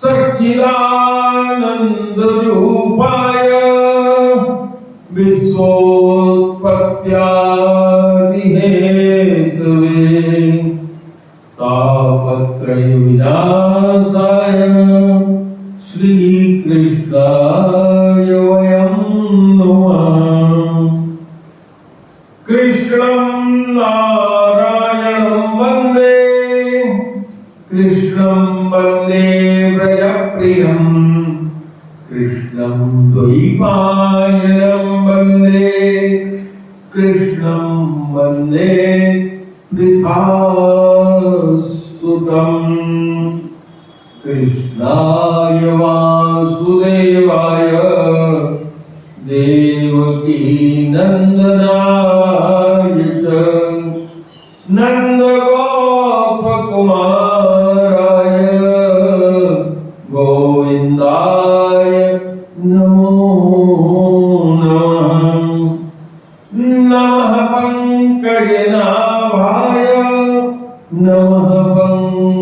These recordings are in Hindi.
सच्चिदानंद रूपाय विश्वोत्पत्त्यादि हेतवे तापत्रय विनाशाय श्रीकृष्णाय वयं नमः। कृष्णं नारायणं वन्दे कृष्णं वन्दे व्रजप्रियं कृष्णं द्वैपायनं वन्दे कृष्णं वन्दे वृथासुतं। कृष्णाय वासुदेवाय देवकी नंदनाय च नंदगोपकुमाराय गोविन्दाय नमो नमः। नमः पंकजनाभाय नमः पंकजमालिने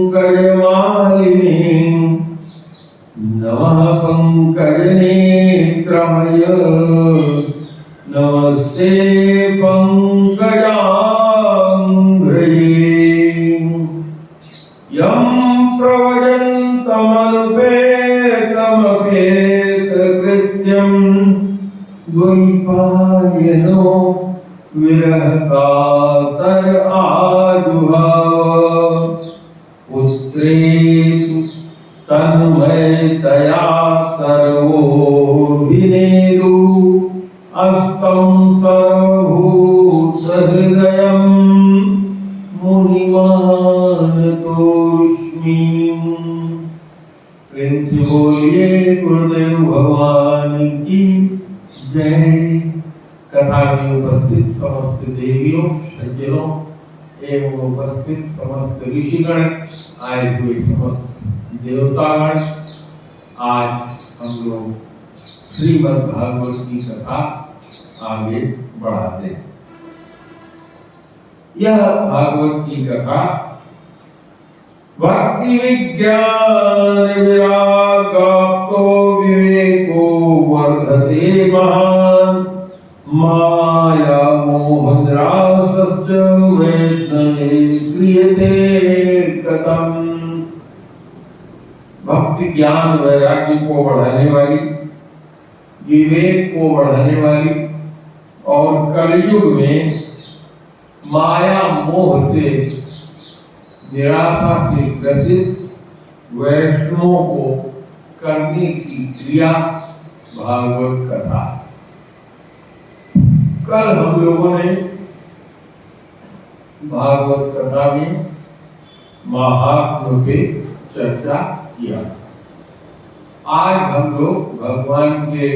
नमः पंकजनेत्राय नमस्ते पंकजांघ्रये। यं प्रव्रजन्तमल्पेतमपेतकृत्यं द्वैपायनो विरहकातर आजुहाव पुत्रेषु तन्मयतया सर्वोऽभिनेदु अस्तं सर्वभूतहृदयं मुनिमानतोऽस्मि। प्रेम से बोलिए गुरुदेव भगवान की जय। कथा में उपस्थित समस्त देवियों सज्जनों एवं उपस्थित समस्त ऋषिगण आए हुए समस्त देवतागण, आज हम लोग श्रीमद् भागवत की कथा आगे बढ़ाते हैं। यह भागवत की कथा भक्ति विज्ञान विरागाप्तो विवेको वर्धते महान माया मोहद्रासश्च वैष्णवे क्रियते कथम। भक्ति ज्ञान वैराग्य को बढ़ाने वाली, विवेक को बढ़ाने वाली और कलयुग में माया मोह से निराशा से ग्रसित वैष्णवों को करने की क्रिया भागवत कथा। कल हम लोगों ने भागवत कथा में महात्म्य पे चर्चा किया। आज हम लोग भगवान के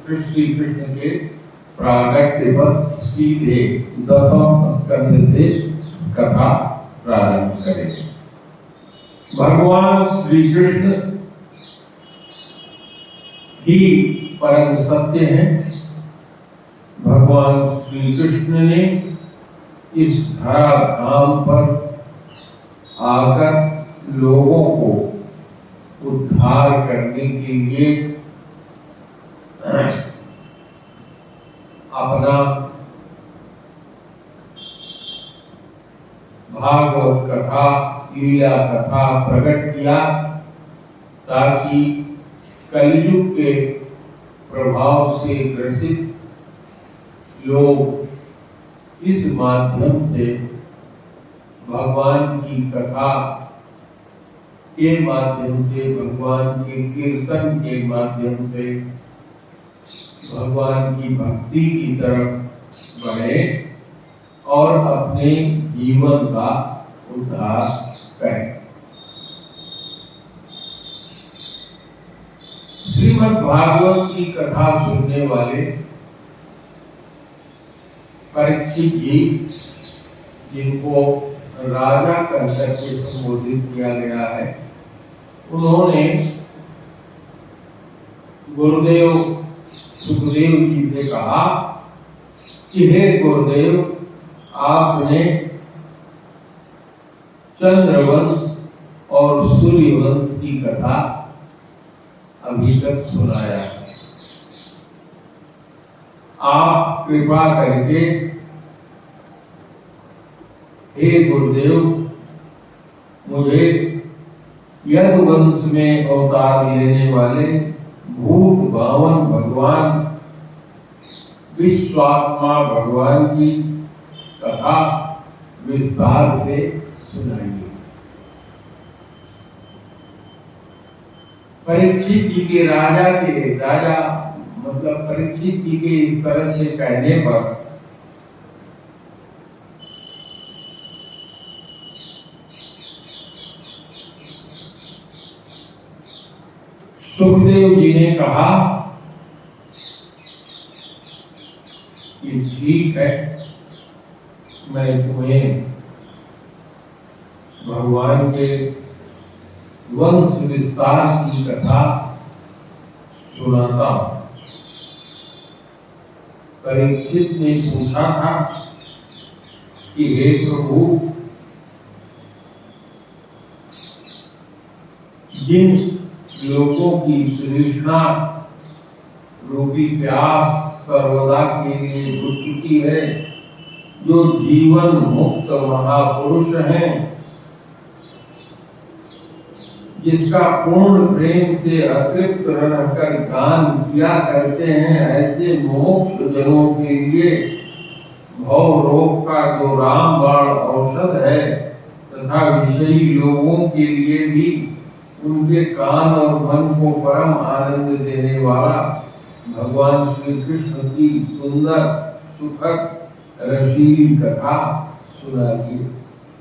श्री कृष्ण के प्रागट्य पर सीधे 10वें स्कंद से कथा प्रारंभ करेंगे। भगवान श्री कृष्ण ही परम सत्य हैं। भगवान श्री कृष्ण ने इस धरा धाम पर आकर लोगों को उद्धार करने के लिए अपना भागवत कथा लीला कथा प्रकट किया, ताकि कलयुग के प्रभाव से ग्रसित लोग इस माध्यम से भगवान की कथा के माध्यम से, भगवान के कीर्तन के माध्यम से भगवान की भक्ति की तरफ बढ़े और अपने जीवन का उद्धार करें। श्रीमद् भागवत की कथा सुनने वाले परीक्षित जी, जिनको राजा कहकर के संबोधित किया गया है, उन्होंने गुरुदेव सुखदेव जी से कहा कि हे गुरुदेव, आपने चंद्रवंश और सूर्यवंश की कथा अभी तक सुनाया। आप कृपा करके हे गुरुदेव मुझे यदुवंश में अवतार लेने वाले भूत भावन भगवान विश्वात्मा भगवान की कथा विस्तार से सुनाइए। परीक्षित जी के राजा मतलब परीक्षित जी के इस तरह से कहने पर सुखदेव जी ने कहा कि ठीक है, मैं तुम्हें भगवान के वंश विस्तार की कथा सुनाता हूं। परीक्षित ने पूछा था कि हे प्रभु, जिन लोगों की तृष्णा रूपी प्यास सर्वदा के लिए बुझ चुकी है, जो जीवन मुक्त महापुरुष हैं, जिसका पूर्ण प्रेम से अतृप्त रहकर गान किया करते हैं, ऐसे मोक्ष जनों के लिए भव रोग का जो रामबाण औषध है तथा विषयी लोगों के लिए भी उनके कान और मन को परम आनंद देने वाला भगवान श्री कृष्ण की सुंदर सुखद रसीली कथा सुनाइए।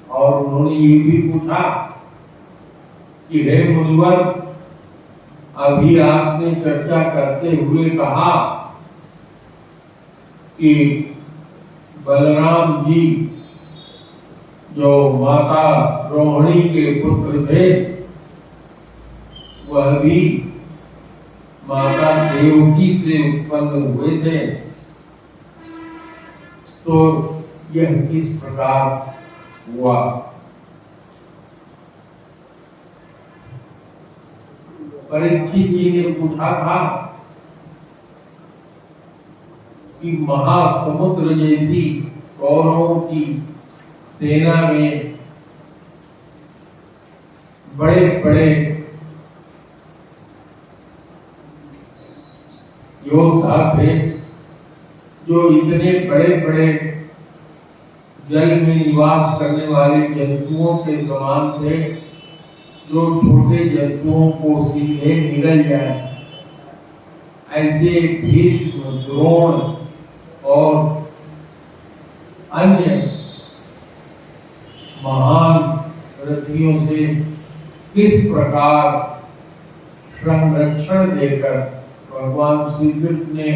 और उन्होंने ये भी पूछा कि हे मुनिवर, अभी आपने चर्चा करते हुए कहा कि बलराम जी जो माता रोहिणी के पुत्र थे, वह भी माता देवकी से उत्पन्न हुए थे, तो यह किस प्रकार हुआ? परीक्षित जी ने पूछा था कि महासमुद्र जैसी कौरवों की सेना में बड़े बड़े योद्धा थे, जो इतने बड़े बड़े जल में निवास करने वाले जंतुओं के समान थे, जो छोटे जंतुओं को सीधे निगल जाए। ऐसे भीष्म, द्रोण और अन्य महान रथियों से किस प्रकार संरक्षण देकर भगवान श्री कृष्ण ने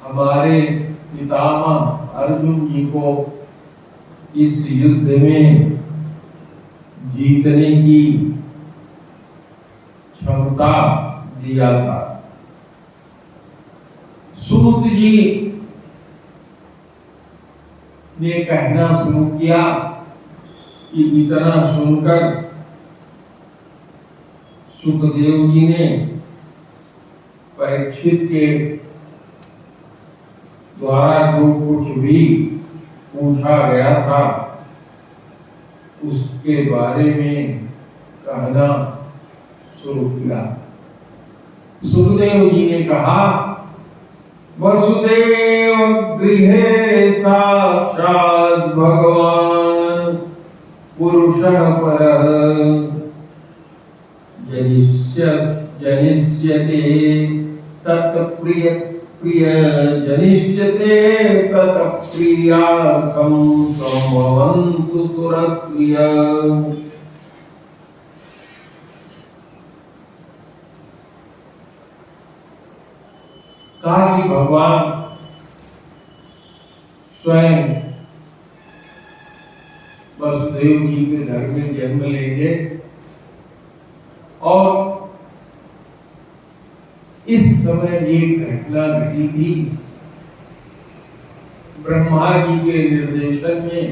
हमारे पितामह अर्जुन जी को इस युद्ध में जीतने की क्षमता दिया था। सूत जी ने कहना शुरू किया कि इतना सुनकर सुखदेव जी ने परीक्षित के द्वारा जो कुछ भी पूछा गया था उसके बारे में कहना शुरू किया। सुखदेव जी ने कहा, वसुदेव गृहे साक्षात् भगवान पुरुषः परः जनिष्यते तत्प्रिय जनिष्यते तत्प्रियार्थं संभवन्तु सुरप्रिय। कहा कि भगवान स्वयं वसुदेव जी के घर में जन्म लेंगे और इस समय एक घटना घटी थी। ब्रह्मा जी के निर्देशन में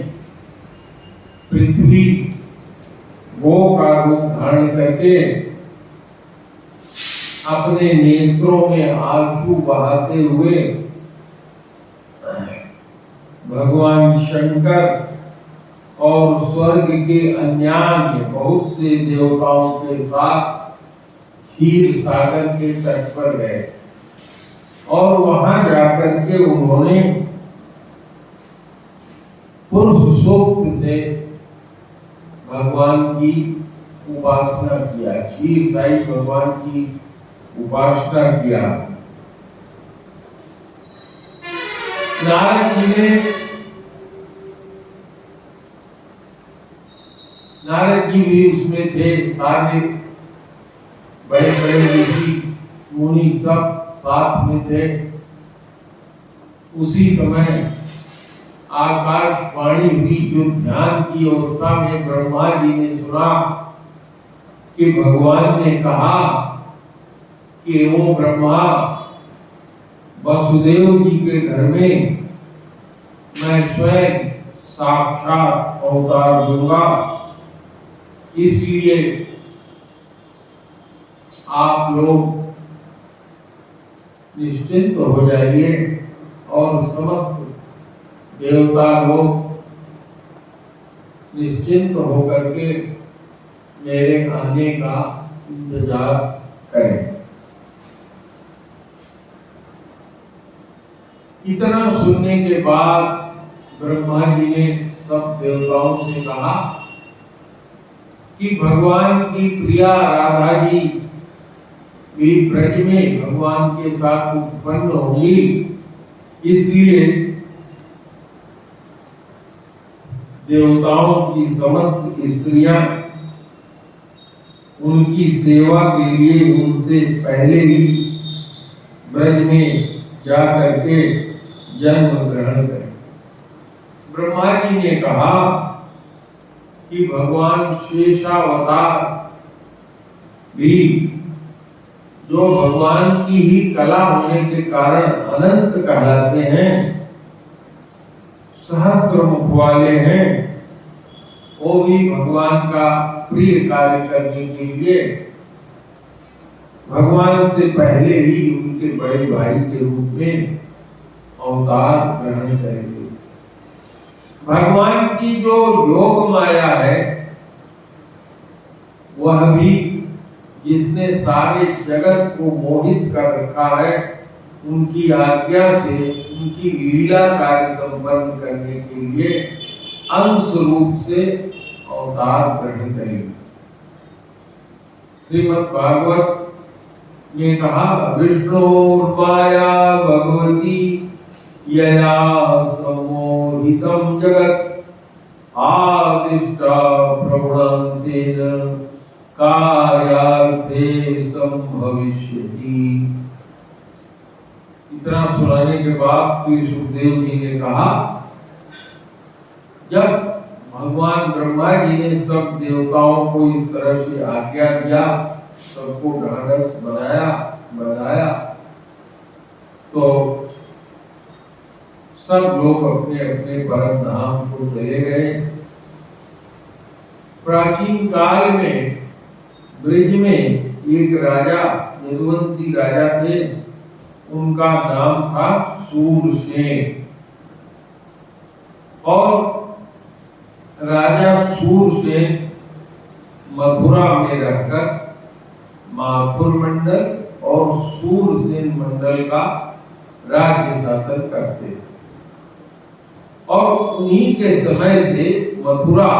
पृथ्वी गो का रूप धारण करके अपने नेत्रों में आंसू बहाते हुए भगवान शंकर और स्वर्ग के अन्यान्य बहुत से देवताओं के साथ क्षीर सागर के तट पर गए और वहां जाकर के उन्होंने पुरुष सूक्त से भगवान की उपासना किया, क्षीर साई भगवान की उपासना किया। नारद जी भी उसमें थे, सारे बड़े बड़े ऋषि मुनि सब साथ में थे। उसी समय आकाशवाणी हुई, जो ध्यान की अवस्था में ब्रह्मा जी ने सुना कि भगवान ने कहा कि वो ब्रह्मा वसुदेव जी के घर में मैं स्वयं साक्षात अवतार दूंगा, इसलिए आप लोग निश्चिंत हो जाइए और समस्त देवता लोग निश्चिंत होकर के मेरे आने का इंतजार करें। इतना सुनने के बाद ब्रह्मा जी ने सब देवताओं से कहा कि भगवान की प्रिया राधा जी भी ब्रज में भगवान के साथ उत्पन्न होगी, इसलिए देवताओं की समस्त स्त्रियां उनकी सेवा के लिए उनसे पहले ही ब्रज में जा करके जन्म ग्रहण करें। ब्रह्मा जी ने कहा कि भगवान शेषावतार भी, जो भगवान की ही कला होने के कारण अनंत कहलाते हैं, सहस्त्र मुख वाले हैं, वो भी भगवान का प्रिय कार्य करने के लिए भगवान से पहले ही उनके बड़े भाई के रूप में अवतार ग्रहण करेंगे। भगवान की जो योग माया है, वह भी जिसने सारे जगत को मोहित कर रखा है, उनकी आज्ञा से उनकी लीला कार्य संपन्न करने के लिए अंश रूप से अवतार ग्रहण करेंगे। श्रीमद् भागवत ने कहा, विष्णुर्माया भगवती यया सम्मोहितं जगत् आदिष्टा प्रवणंसेन कार्यार्थे संभविष्यति। इतना सुनाने के बाद श्री सुखदेव जी ने कहा, जब भगवान ब्रह्मा जी ने सब देवताओं को इस तरह से आज्ञा दिया, सबको ढाढ़स बनाया, तो सब लोग अपने अपने परम धाम को चले गए। प्राचीन काल में ब्रज में एक राजा, यदुवंशी राजा थे, उनका नाम था सूरसेन। और राजा सूरसेन मथुरा में रहकर माथुर मंडल और सूरसेन मंडल का राज्य शासन करते थे। और उन्हीं के समय से मथुरा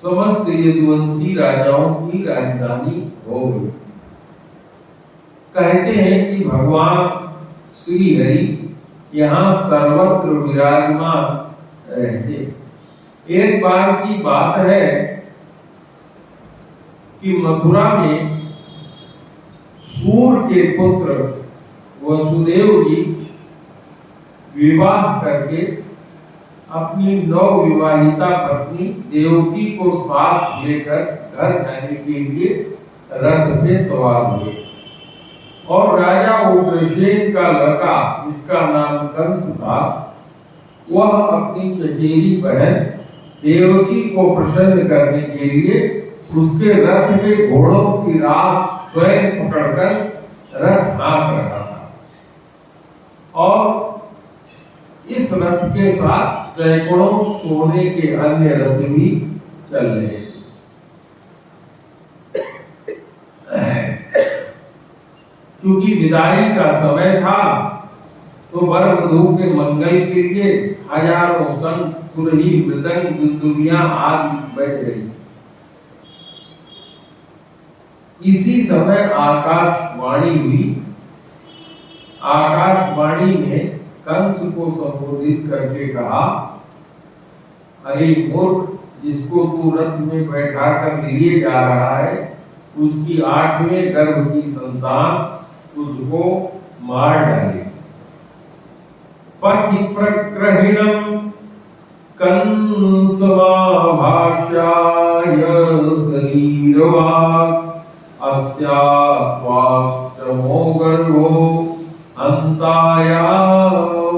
समस्त यदुवंशी राजाओं की राजधानी हो गई। कहते हैं कि भगवान श्री हरि यहाँ सर्वत्र विराजमान रहते। एक बार की बात है कि मथुरा में सूर के पुत्र वसुदेव जी विवाह करके अपनी नवविवाहिता पत्नी देवकी को साथ लेकर घर जाने के लिए रथ पे सवार हुए। और राजा उग्रसेन का लड़का, जिसका नाम कंस था, वह अपनी चचेरी बहन देवकी को प्रसन्न करने के लिए उसके रथ के घोड़ों की रास स्वयं पकड़कर रथ हाँक रहा था और इस रथ के साथ सैकड़ों सोने के अन्य रथ भी चल रहे थे। क्योंकि विदाई का समय था तो वर वधू के मंगल के लिए हजारों संत, तुरही, मृदंग, दुंदुभियां आदि बैठ गई। इसी समय आकाशवाणी हुई। आकाशवाणी ने कंस को संबोधित करके कहा, अरे मूर्ख, जिसको तू रथ में बैठा कर लिए जा रहा है, उसकी 8वें गर्भ की संतान तुझको मार डाले। पथि प्रक्रहिणम कंसमाभाष्याय शरीरवाक् अस्यास्त्वाष्टमो गर्भो अंताया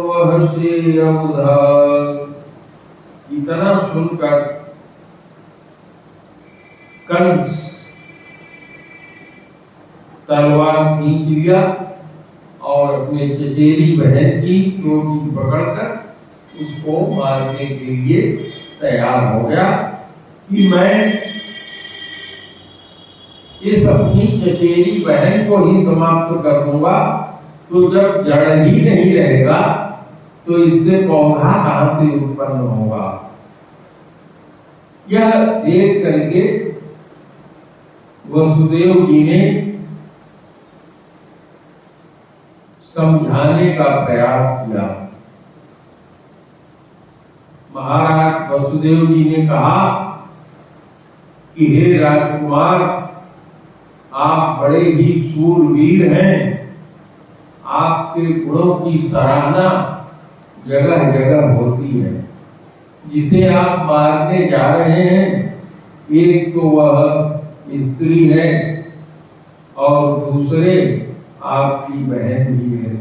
वहसे अवधा। इतना सुनकर कंस तलवार खींच लिया और अपने चचेरी बहन की चोटी पकड़कर उसको मारने के लिए तैयार हो गया कि मैं इस अपनी चचेरी बहन को ही समाप्त कर दूंगा। तो जब जड़ ही नहीं रहेगा तो इससे पौधा कहां से उत्पन्न होगा। यह देख करके वसुदेव जी ने समझाने का प्रयास किया। महाराज वसुदेव जी ने कहा कि हे राजकुमार, आप बड़े ही शूरवीर हैं। आपके गुणों की सराहना जगह जगह होती है। जिसे आप मारने जा रहे हैं, एक तो वह स्त्री है और दूसरे आपकी बहन भी है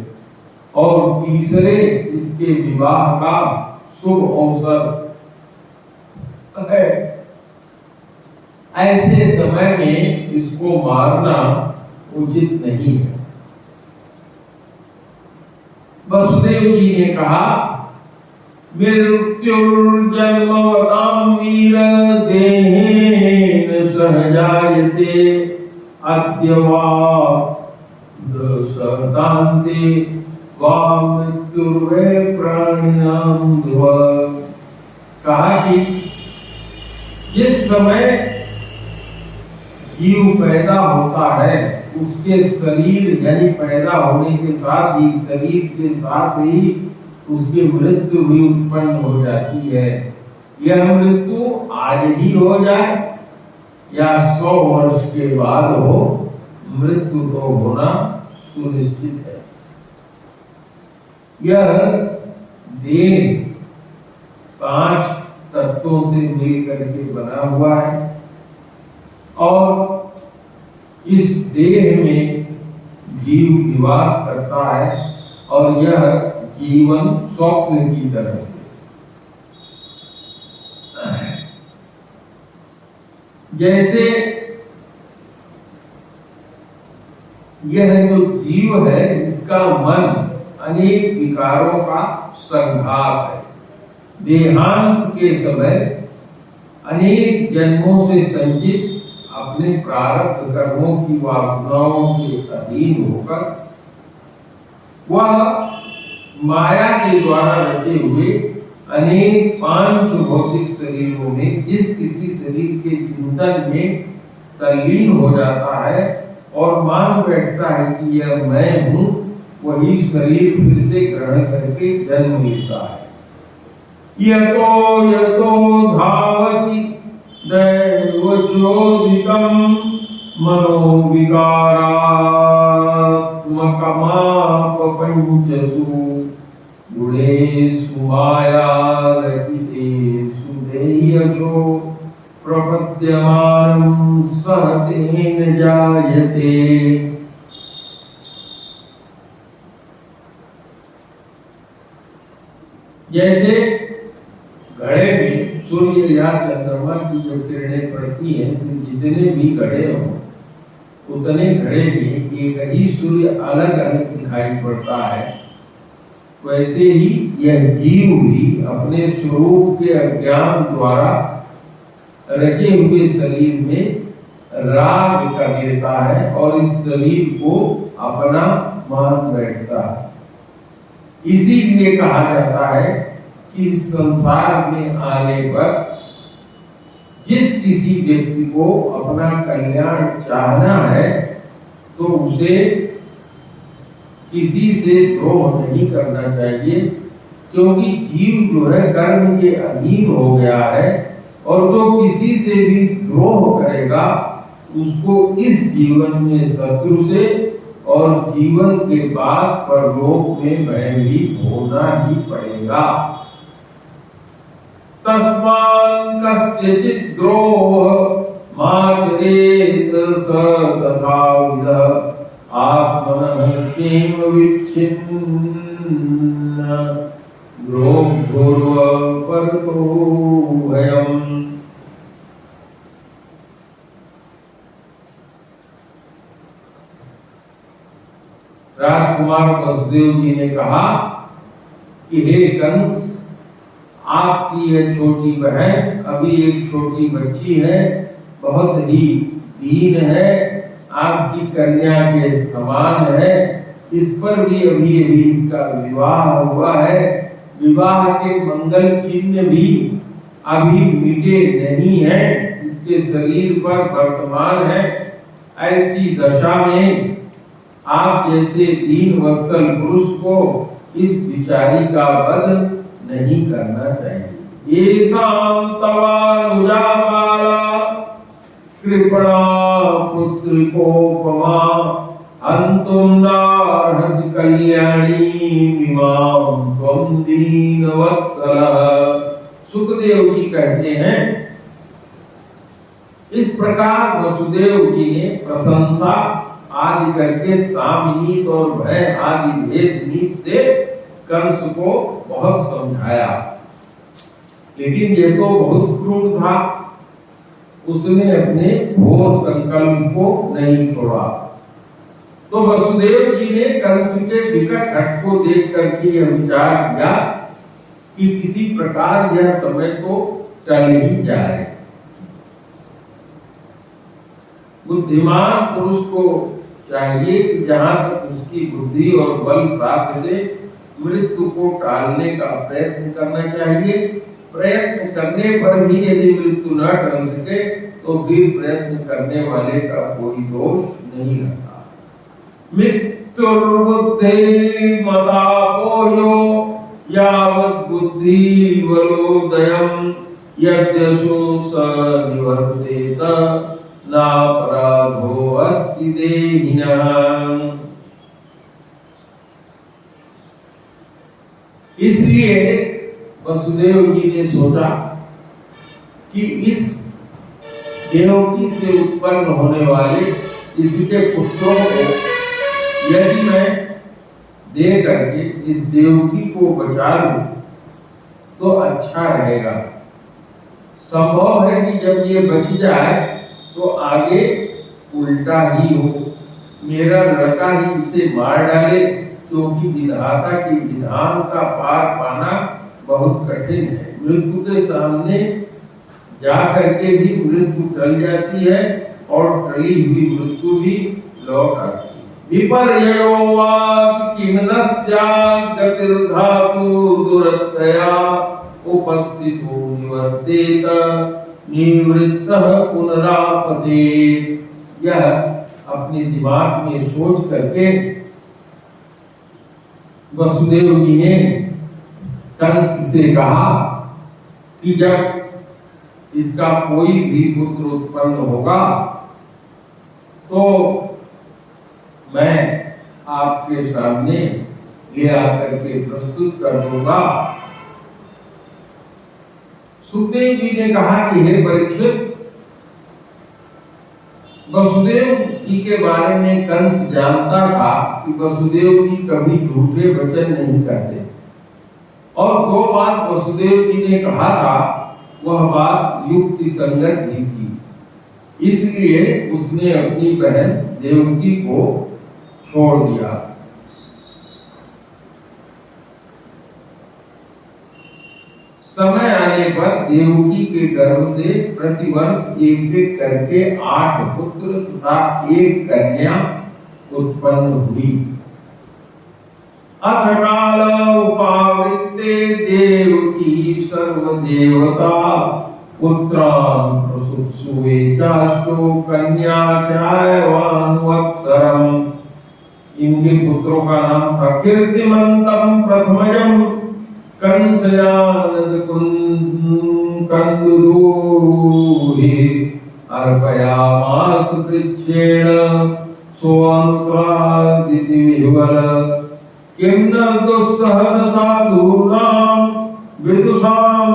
और तीसरे इसके विवाह का शुभ अवसर है। ऐसे समय में इसको मारना उचित नहीं है। वसुदेव जी ने कहा, मृत्युर्जन्मवतां वीर देहेन सहजायते अद्य वा दशरथान्ते वा मृत्युर्वे प्राणिनां ध्रुव। कहा कि जिस समय जीव पैदा होता है उसके शरीर यानी पैदा होने के साथ ही शरीर के साथ ही उसकी मृत्यु भी उत्पन्न हो जाती है। यह मृत्यु आज ही हो जाए या 100 वर्ष के बाद हो, मृत्यु तो होना सुनिश्चित है। यह देह 5 तत्वों से मिलकर के बना हुआ है और इस देह में जीव निवास करता है और यह जीवन स्वप्न की तरह से। जैसे यह जो जीव है इसका मन अनेक विकारों का संघात है। देहांत के समय अनेक जन्मों से संचित अपने प्रारब्ध कर्मों की वासनाओं के अधीन होकर वह माया के द्वारा रचे हुए अनेक 5 भौतिक शरीरों में जिस किसी शरीर के चिंतन में तल्लीन हो जाता है और मान बैठता है कि यह मैं हूं, वही शरीर फिर से ग्रहण करके जन्म लेता है। यतो यतो धावति दैवचोदितं मनोविकारात्मकमापपञ्चसु गुणेषु मायारचितेषु देयसो प्रपद्यमानं सहतेन जायते। जैसे घड़े में सूर्य या चंद्रमा की जो किरणें पड़ती हैं तो जितने भी घड़े हों उतने घड़े में एक ही सूर्य अलग अलग दिखाई पड़ता है, वैसे ही यह जीव भी अपने स्वरूप के अज्ञान द्वारा रखे हुए शरीर में राग कर लेता है और इस शरीर को अपना मान बैठता है। इसीलिए कहा जाता है कि इस संसार में आने पर जिस किसी व्यक्ति को अपना कल्याण चाहना है तो उसे किसी से द्रोह नहीं करना चाहिए, क्योंकि जीव जो है कर्म के अधीन हो गया है और जो किसी से भी द्रोह करेगा उसको इस जीवन में शत्रु से और जीवन के बाद परलोक में भयभीत होना ही पड़ेगा। तस्मात् कस्यचित् द्रोह माचरेत स तथाविध आत्मनः क्षेम विच्छिन्न द्रोह परतो भयम्। राजकुमार वसुदेव जी ने कहा कि हे कंस, आपकी यह छोटी बहन अभी एक छोटी बच्ची है, बहुत ही दीन है, आपकी कन्या के समान है, इस पर भी अभी इसका विवाह हुआ है, विवाह के मंगल चिन्ह भी अभी मिटे नहीं है, इसके शरीर पर वर्तमान है। ऐसी दशा में आप जैसे दीन वत्सल पुरुष को इस बिचारी का वध नहीं करना चाहिए। येषां तवानुजा बाला कृपणा पुत्रिकोपमा हन्तुं नार्हसि कल्याणी इमां त्वं दीनवत्सलः। सुखदेव जी कहते हैं, इस प्रकार वसुदेव जी ने प्रशंसा आदि करके सामनीत और भय आदि भेद नीत से कंस को बहुत समझाया, लेकिन ये तो बहुत क्रूर था, उसने अपने घोर संकल्प को नहीं छोड़ा। तो वसुदेव जी ने कंस के विकट हट को देख करके यह विचार किया कि किसी प्रकार यह समय तो टल ही जाए। बुद्धिमान पुरुष को चाहिए कि जहां तक उसकी बुद्धि और बल साथ दे मृत्यु को टालने का प्रयत्न करना चाहिए। प्रयत्न करने पर भी यदि मृत्यु न टल सके तो फिर प्रयत्न करने वाले का कोई दोष नहीं रहता। मृत्युर्बुद्धि मतापोयो यावत् बुद्धि बलोदयम् यद्यशो स निवर्तेत नापराधो अस्ति देहिनः। इसलिए वसुदेव जी ने सोचा कि इस देवकी से उत्पन्न होने वाले इसके पुत्रों को यदि मैं दे करके इस देवकी को बचा लूं तो अच्छा रहेगा। संभव है कि जब ये बच जाए तो आगे उल्टा ही हो, मेरा लड़का ही इसे मार डाले, क्योंकि विधाता के विधान का पार पाना बहुत कठिन है। मृत्यु के सामने जा करके भी मृत्यु टल जाती है और टली हुई मृत्यु भी लौट आती है। विपर्ययो वाक् किम न स्यात् गतिर्धातु दुरत्यया उपस्थितो निवर्तेत निवृत्तः पुनरापतेत्। यह अपने दिमाग में सोच करके वसुदेव जी ने कंस से कहा कि जब इसका कोई भी पुत्र उत्पन्न होगा तो मैं आपके सामने ले आकर के प्रस्तुत कर दूंगा। सुखदेव जी ने कहा कि हे परीक्षित, वसुदेव जी के बारे में कंस जानता था कि वसुदेव जी कभी झूठे वचन नहीं करते, और जो बात वसुदेव जी ने कहा था वह बात युक्ति संगत ही थी। इसलिए उसने अपनी बहन देवकी को छोड़ दिया। समय आने पर देवकी के गर्भ से प्रतिवर्ष एक एक करके 8 पुत्र तथा 1 कन्या उत्पन्न हुई। अथ काल उपावृत्ते देवकी सर्वदेवता पुत्रान् प्रसूसुवे चाष्टो कन्या चायवान् वत्सरम्। इनके पुत्रों का नाम था कीर्तिमंतम प्रथमजम कंसयानद कंदुरूहि अर्पयामास पृच्छेण सोऽनुत्रादिति विह्वल किन्न दुस्सहन साधूनां विदुषां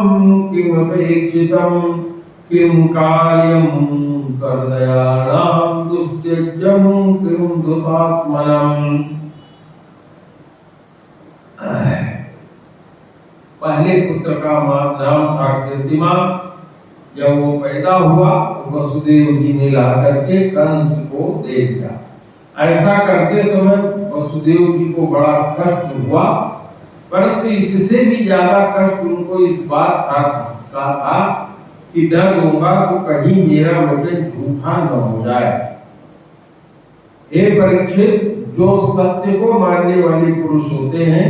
किमपेक्षितं किं कार्यं कर्दयानां दुस्त्यज्यं किं धुतात्मनम्। पहले पुत्र का नाम था कीर्तिमान। जब वो पैदा हुआ तो वसुदेव जी ने ला करके कंस को दे दिया। ऐसा करते समय वसुदेव जी को बड़ा कष्ट हुआ, परंतु इससे भी ज्यादा कष्ट उनको इस बात का था कि डर दूंगा तो कहीं मेरा वचन झूठा न हो जाए। हे परीक्षित, जो सत्य को मानने वाले पुरुष होते हैं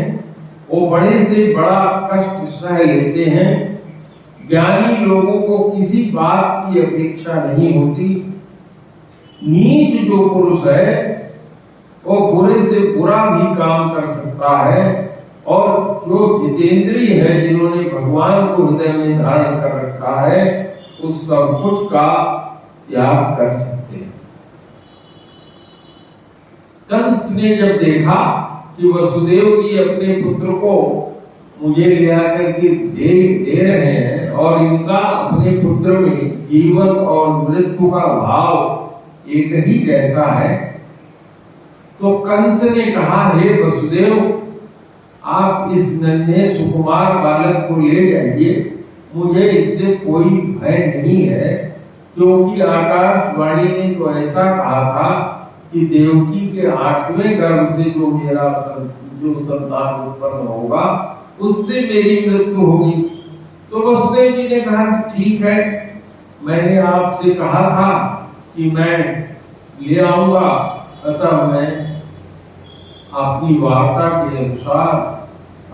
वो बड़े से बड़ा कष्ट सह लेते हैं। ज्ञानी लोगों को किसी बात की अपेक्षा नहीं होती। नीच जो पुरुष है वो बुरे से बुरा भी काम कर सकता है, और जो जितेंद्रिय है, जिन्होंने भगवान को हृदय में धारण कर रखा है, उस सब कुछ का त्याग कर सकते हैं। कंस ने जब देखा कि वसुदेव जी अपने पुत्र को मुझे ले आकर के दे रहे हैं और इनका अपने पुत्र में जीवन और मृत्यु का भाव एक ही जैसा है, तो कंस ने कहा, हे वसुदेव, आप इस नन्हे सुकुमार बालक को ले जाइए, मुझे इससे कोई भय नहीं है, क्योंकि आकाशवाणी ने तो ऐसा कहा था कि देवकी के 8वें गर्भ से जो मेरा जो संतान उत्पन्न होगा उससे मेरी मृत्यु होगी। तो वसुदेव जी ने कहा, ठीक है, मैंने आपसे कहा था कि मैं ले आऊंगा, अतः मैं अपनी वार्ता के अनुसार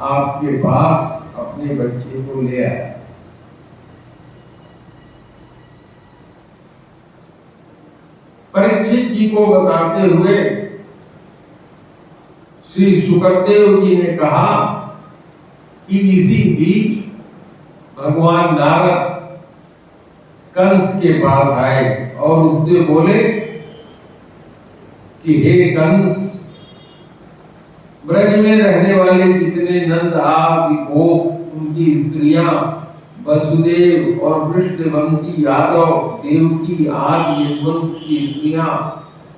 आपके पास अपने बच्चे को ले आया। परीक्षित जी को बताते हुए श्री सुखदेव जी ने कहा कि इसी बीच भगवान नारद कंस के पास आए और उससे बोले कि हे कंस, ब्रज में रहने वाले जितने नंद आदि गोप, उनकी स्त्रियां, वसुदेव और वृषभवंशी यादव, देवकी आदि यदुवंश की स्त्रियां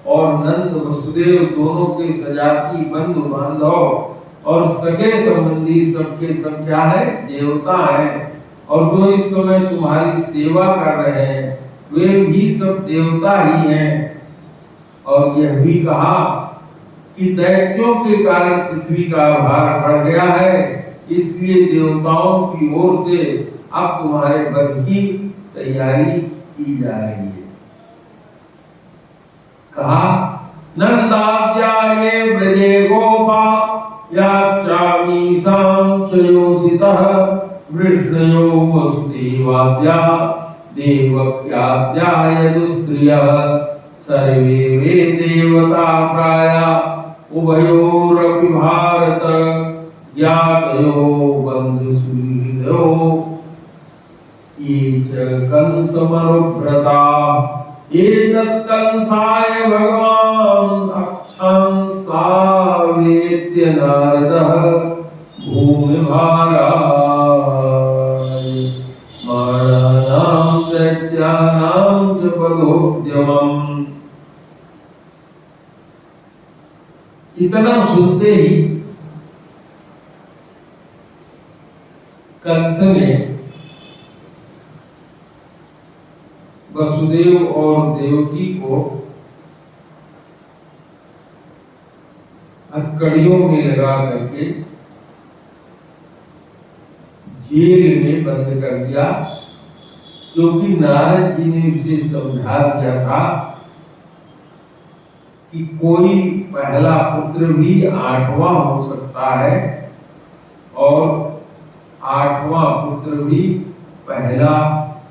और नंद वसुदेव दोनों के सजाती बंधु बांधव और सगे संबंधी सबके सब क्या है, देवता हैं, और जो इस समय तुम्हारी सेवा कर रहे हैं वे भी सब देवता ही हैं। और यह भी कहा कि दैत्यों के कारण पृथ्वी का भार बढ़ गया है, इसलिए देवताओं की ओर से अब तुम्हारे वध की तैयारी की जा रही है। कहा, नंदाद्याये ब्रजे गोपा याश्चामीसां चयोसितः वृष्णयो वसुदेवाद्या देवक्याद्या यदुस्त्रियः सर्वे वे देवता प्राया उभयोरपि भारत ज्ञातयो बन्धुसुहृदयो ये च कंसमनुव्रता एतत् कंसाय भगवान् अक्षांसावेत्य नारदः भूमिभाराय मानानां दैत्यानां च पदोद्यमम्। इतना सुनते ही कंस ने वसुदेव और देवकी को हथकड़ियों में लगा करके जेल में बंद कर दिया, क्योंकि नारद जी ने उसे समझा दिया था कि कोई पहला पुत्र भी 8वां हो सकता है और 8वां पुत्र भी पहला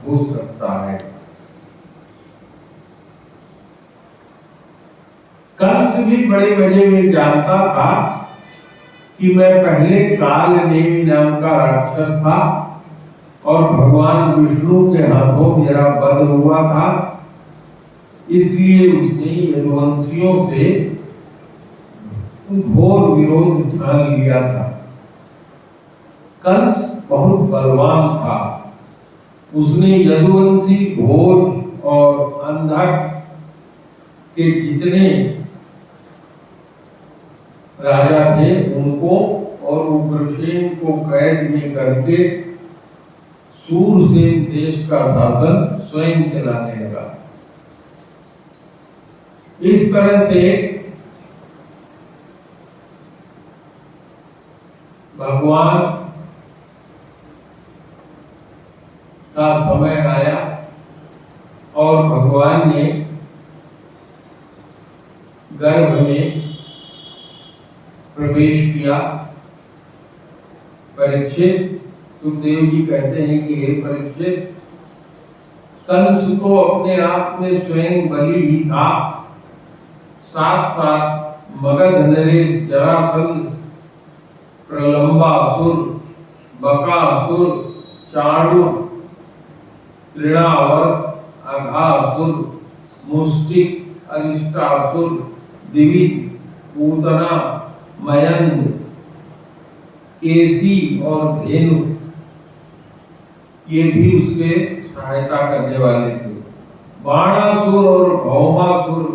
हो सकता है। कंस भी बड़े मजे में जानता था कि मैं पहले काल नेमि नाम का राक्षस था और भगवान विष्णु के हाथों मेरा वध हुआ था, इसलिए उसने यदुवंशियों से घोर विरोध ठान लिया था। कंस बहुत बलवान था, उसने यदुवंशी, घोष और अंधक के जितने राजा थे उनको और उग्रसेन को कैद में करके सूरसेन देश का शासन स्वयं चलाने लगा। इस तरह से भगवान का समय आया और भगवान ने गर्भ में प्रवेश किया। परीक्षित, सुखदेव जी कहते हैं कि हे परीक्षित, कंस तो अपने आप में स्वयं बलि ही था, साथ साथ मगध नरेश, जरासंध, प्रलंबासुर, बकासुर, चाणूर, तृणावर्त, अघासुर, मुष्टिक, अरिष्टासुर, दिविज, पूतना, मयंक, केसी और धेनु, ये भी उसके सहायता करने वाले थे। बाणासुर और भौमासुर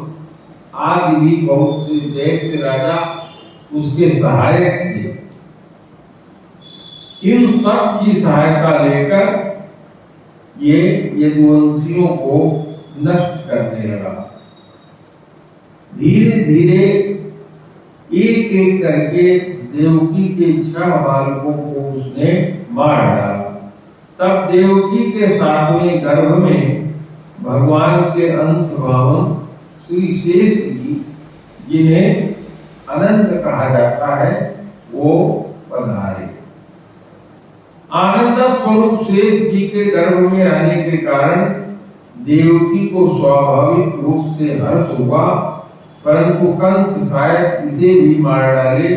आदि भी बहुत से दैत्य राजा उसके सहायक थे। इन सब की सहायता लेकर ये यदुवंशियों को नष्ट करने लगा। धीरे धीरे एक एक करके देवकी के 6 बालकों को उसने मार डाला। तब देवकी के 7वें गर्भ में भगवान के अंश भावन श्री शेष जी, जिन्हें अनंत कहा जाता है, वो पधारे। आनंद स्वरूप शेष जी के गर्भ में आने के कारण देवकी को स्वाभाविक रूप से हर्ष हुआ, परंतु कंस शायद इसे भी मार डाले,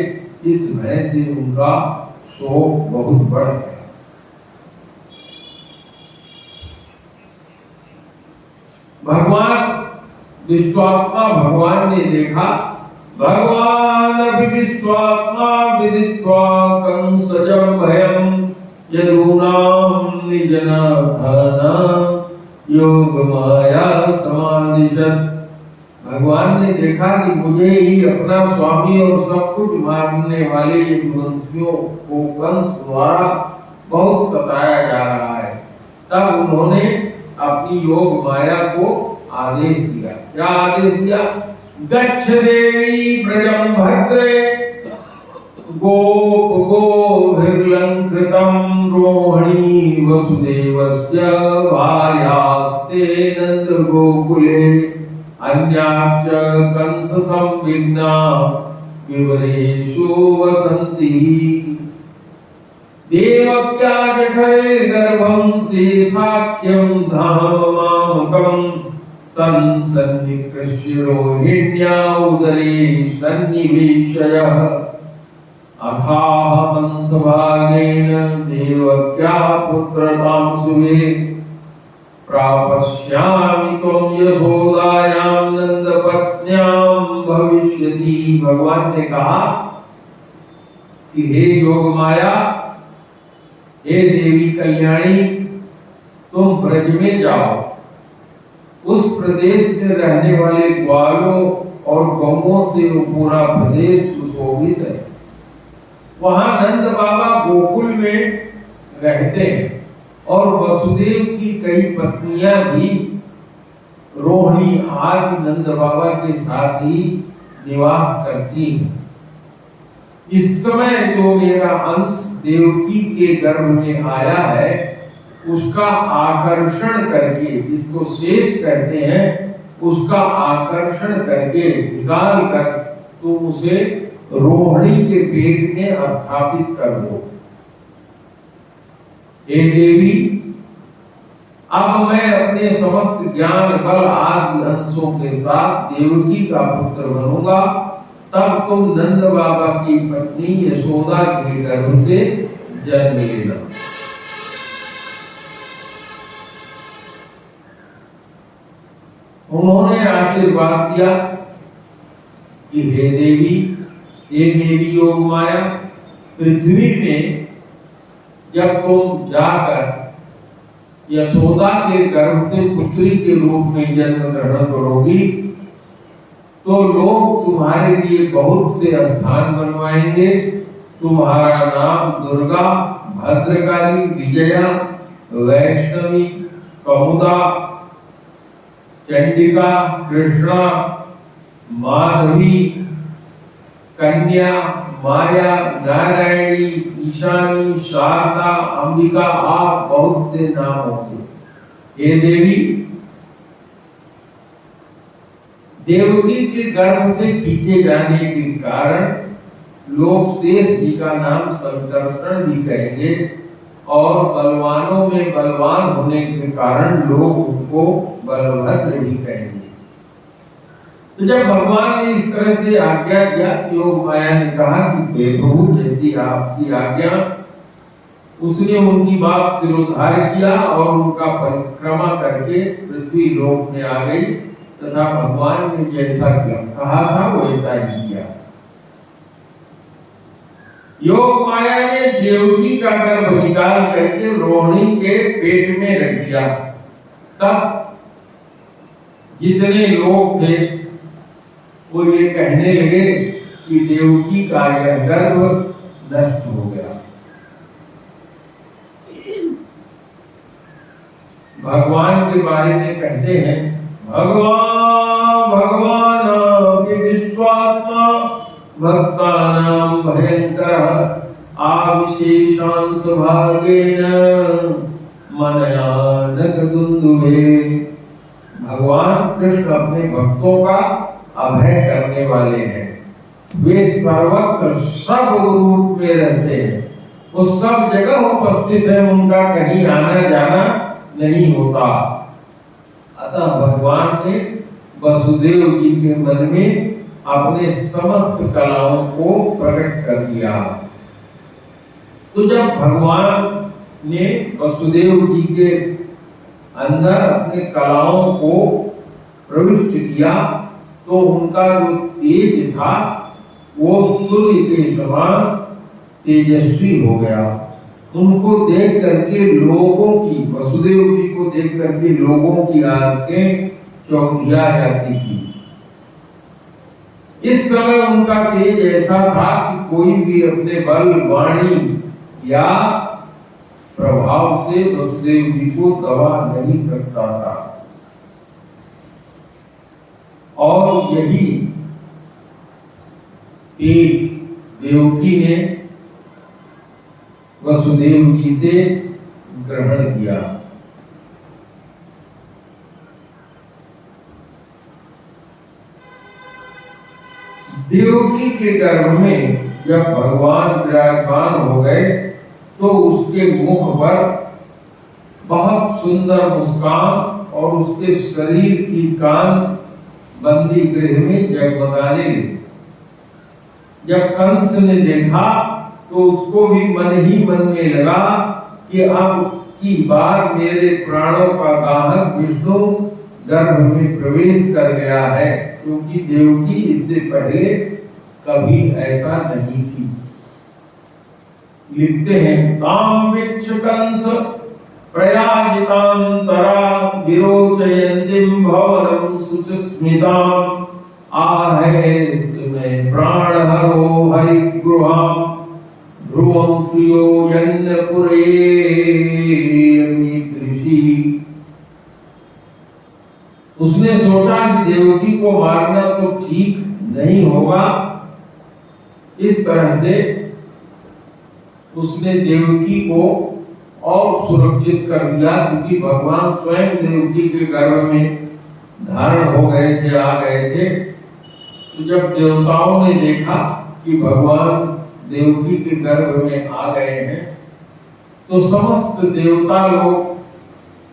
इस भय से उनका शोक बहुत बढ़ गया। भगवान विश्वात्मा भगवान ने देखा, भगवान अभी विश्वात्मा विदित्वा कंसजं भयं यदूनां निजनाथाना योग माया समादिशत्। भगवान ने देखा कि मुझे ही अपना स्वामी और सब कुछ मारने वाले यदुवंशियों को कंस द्वारा बहुत सताया जा रहा है। तब उन्होंने अपनी योग माया को आदेश दिया। क्या आदेश दिया? गच्छ देवी ब्रजं भद्रे गोप गोभिर्लंकृतं रोहिणी वसुदेवस्य भार्यास्ते नंद गोकुले अन्याश्च कंस संविघ्ना विवरेषु वसन्ति। देवक्या जठरे गर्भं शेषाख्यं धाम मामकं तं सन्निकृष्य रोहिण्या उदरे सन्निवेशयः। अथाह हंसभागेन देवक्या पुत्रतां सुवे प्रापश्यामि त्वं यशोदायां नंदपत्न्यां भविष्यति। भगवान ने कहा कि हे योग माया, हे देवी कल्याणी, तुम ब्रज में जाओ। उस प्रदेश में रहने वाले ग्वालों और गौओं से वो पूरा प्रदेश सुशोभित है। वहां नंद बाबा गोकुल में रहते हैं और वसुदेव की कई पत्नियां भी रोहिणी आदि नंद बाबा के साथ ही निवास करती है। इस समय जो मेरा अंश देवकी के गर्भ में आया है, उसका आकर्षण करके, इसको शेष कहते हैं, उसका आकर्षण करके निकाल कर तुम उसे रोहिणी के पेट में स्थापित कर दो। हे देवी, अब मैं अपने समस्त ज्ञान बल आदि अंशों के साथ देवकी का पुत्र बनूंगा, तब तुम नंद बाबा की पत्नी यशोदा के गर्भ से जन्म लेना। उन्होंने आशीर्वाद दिया कि हे देवी, हे मेरी योग माया, पृथ्वी में जब तुम जाकर यशोदा के गर्भ से पुत्री के रूप में जन्म ग्रहण करोगी, तो लोग तुम्हारे लिए बहुत से स्थान बनवाएंगे। तुम्हारा नाम दुर्गा, भद्रकाली, विजया, वैष्णवी, कमुदा, चंडिका, कृष्णा, माधवी, कन्या, माया, नारायणी, ईशानी, शारदा, अंबिका, आप बहुत से नाम होंगे। हे देवी, देवकी के गर्भ से खींचे जाने के कारण लोग शेष जी का नाम संकर्षण भी कहेंगे, और बलवानों में बलवान होने के कारण लोग उनको बलभद्र भी कहेंगे। तो जब भगवान ने इस तरह से आज्ञा दिया, योग माया ने कहा कि हे प्रभु, जैसी आपकी आज्ञा, उसने उनकी बात सिरोधार्य किया और उनका परिक्रमा करके पृथ्वी लोक में आ गई, तथा भगवान ने जैसा कहा था वैसा ही किया। योग माया ने देवकी का गर्भ निकाल करके रोहिणी के पेट में रख दिया। तब जितने लोग थे वो ये कहने लगे कि देवकी का यह गर्भ नष्ट हो गया। भगवान के बारे में कहते हैं, भगवान विश्वात्मा भक्तानां भयंकर आविशेषांश भागेन मनयानक दुंदुभे। भगवान कृष्ण अपने भक्तों का अभय करने वाले हैं। वे सर्वत्र सब रूप में रहते हैं, वो सब जगह उपस्थित है, उनका कहीं आना जाना नहीं होता। अतः भगवान ने वसुदेव जी के मन में अपने समस्त कलाओं को प्रकट कर दिया। तो जब भगवान ने वसुदेव जी के अंदर अपने कलाओं को प्रविष्ट किया, तो उनका जो तेज था वो सूर्य के समान तेजस्वी हो गया। उनको देख करके लोगों की, वसुदेव जी को देख करके लोगों की आंखें चौंधिया जाती थी। इस समय उनका तेज ऐसा था कि कोई भी अपने बल, वाणी या प्रभाव से वसुदेव जी को दबा नहीं सकता था। और यही तेज देवकी ने वसुदेव जी से ग्रहण किया। देवकी के गर्भ में जब भगवान विराजमान हो गए, तो उसके मुख पर बहुत सुंदर मुस्कान और उसके शरीर की कान बंदी गृह में जगमगाने लगी। जब कंस ने देखा तो उसको भी मन ही मन में लगा कि अब की बार मेरे प्राणों का गाहक विष्णु गर्भ में प्रवेश कर गया है, क्योंकि देवकी इससे पहले कभी ऐसा नहीं थी। लिखते हैं, ताम विच्छ कंस प्रयाजितांतरा विरोचयन्तीं भवनं सुचस्मितां आहे स्मे प्राणहरो हरिगृहां ध्रुवं श्रियो यन्नपुरे मीदृशी। उसने देवकी को मारना तो ठीक नहीं होगा। इस तरह से उसने देवकी को और सुरक्षित कर दिया, क्योंकि भगवान स्वयं देवकी के गर्भ में धारण हो गए थे, आ गए थे। तो जब देवताओं ने देखा कि भगवान देवकी के गर्भ में आ गए हैं, तो समस्त देवता लोग,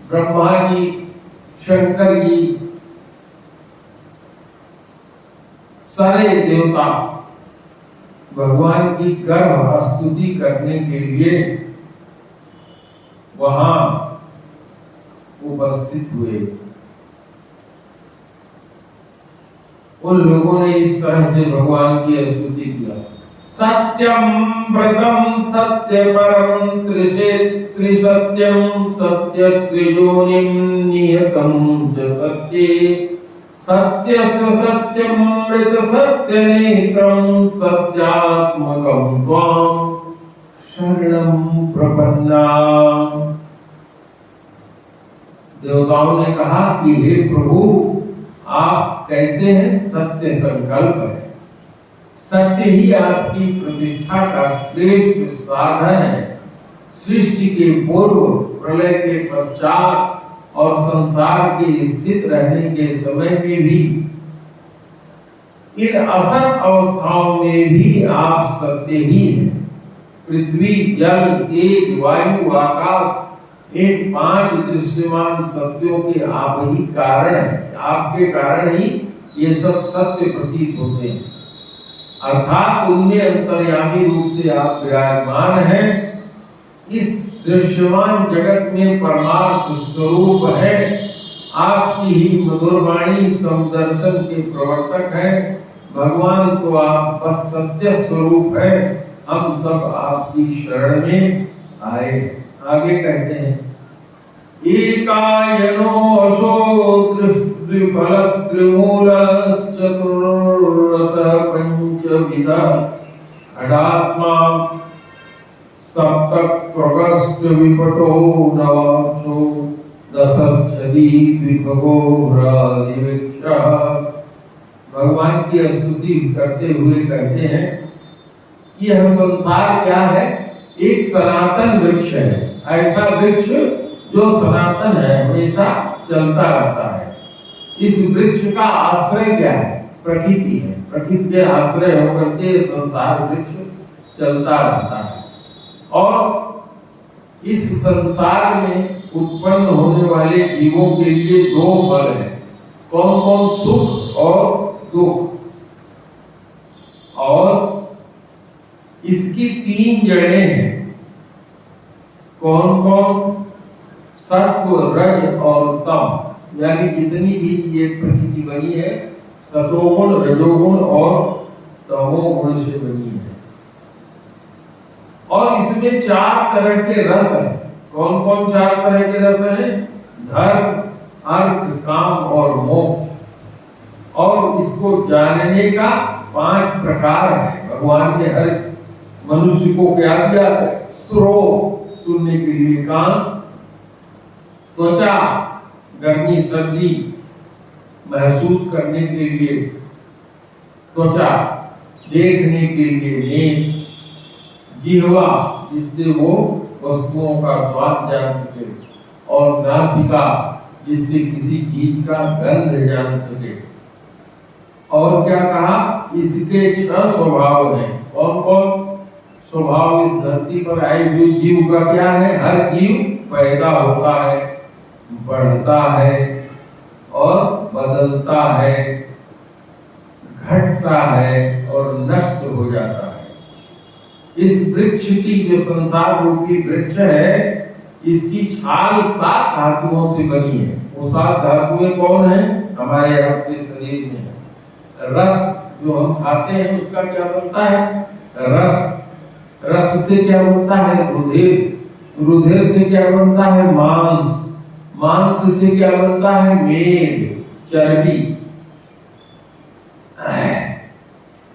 ब्रह्मा जी, शंकर जी, सारे देवता भगवान की गर्भ स्तुति करने के लिए वहां उपस्थित हुए। उन लोगों ने इस तरह से भगवान की स्तुति किया। सत्यम व्रतम सत्य परम त्रिसत्यम सत्य त्रिजोनिम नियतम च सत्ये सत्यस्य सत्यमृत सत्य नेत्रम सत्यात्मकं त्वां शरणं प्रपन्ना। देवताओं ने कहा कि हे प्रभु, आप कैसे हैं? सत्य संकल्प है, सत्य ही आपकी प्रतिष्ठा का श्रेष्ठ साधन है। सृष्टि के पूर्व, प्रलय के पश्चात और संसार के स्थित रहने के समय में भी, इन असत अवस्थाओं में भी आप सत्य ही हैं। पृथ्वी, जल, तेज, वायु, आकाश, इन 5 दृश्यमान सत्यों के आप ही कारण हैं। आपके कारण ही ये सब सत्य प्रतीत होते हैं, अर्थात उनमें अंतर्यामी रूप से आप विराजमान हैं। इस दृश्यमान जगत में परमार्थ स्वरूप है। आपकी ही मधुर वाणी समदर्शन के प्रवर्तक है। भगवान तो आप बस सत्य स्वरूप है। हम सब आपकी शरण में आए। आगे कहते हैं, एकायनो अशो त्रिफलस्त्रिमूलश्चतुर्रसः पंचविधा खडात्मा सप्तप्रगस्त्य विपटो नवांशो दशश्चदी द्विभगो रादिवृक्षा। भगवान की स्तुति करते हुए कहते हैं कि यह संसार क्या है? एक सनातन वृक्ष है। ऐसा वृक्ष जो सनातन है, हमेशा चलता रहता है। इस वृक्ष का आश्रय क्या है? प्रकृति है। प्रकृति के आश्रय होकर के संसार वृक्ष चलता रहता है। और इस संसार में उत्पन्न होने वाले जीवों के लिए 2 फल है। कौन कौन? सुख और दुख। और इसकी 3 जड़ें हैं। कौन कौन? सत्व, रज और तम। यानी जितनी भी ये प्रकृति बनी है, सतोगुण, रजोगुण और तमोगुण से बनी है। और इसमें 4 तरह के रस हैं। कौन कौन 4 तरह के रस हैं? धर्म, अर्थ, काम और मोक्ष। और इसको जानने का 5 प्रकार है। भगवान ने हर मनुष्य को क्या दिया? श्रोत्र, सुनने के लिए कान, त्वचा, गर्मी सर्दी महसूस करने के लिए त्वचा, देखने के लिए नेत्र, जिह्वा जिससे वो वस्तुओं का स्वाद जान सके, और नासिका जिससे किसी चीज का गंध जान सके। और क्या कहा? इसके 6 स्वभाव हैं। कौन कौन स्वभाव? इस धरती पर आए हुए जीव का क्या है? हर जीव पैदा होता है, बढ़ता है और बदलता है, घटता है और नष्ट हो जाता है। इस वृक्ष की, जो संसार रूपी वृक्ष है, इसकी छाल 7 धातुओं से बनी है। वो 7 धातुएं कौन है? हमारे आपके शरीर में है। रस जो हम खाते हैं उसका क्या बनता है? रस। रस से क्या बनता है? रुधिर। रुधिर से क्या बनता है? मांस। मांस से क्या बनता है? मेद, चर्बी।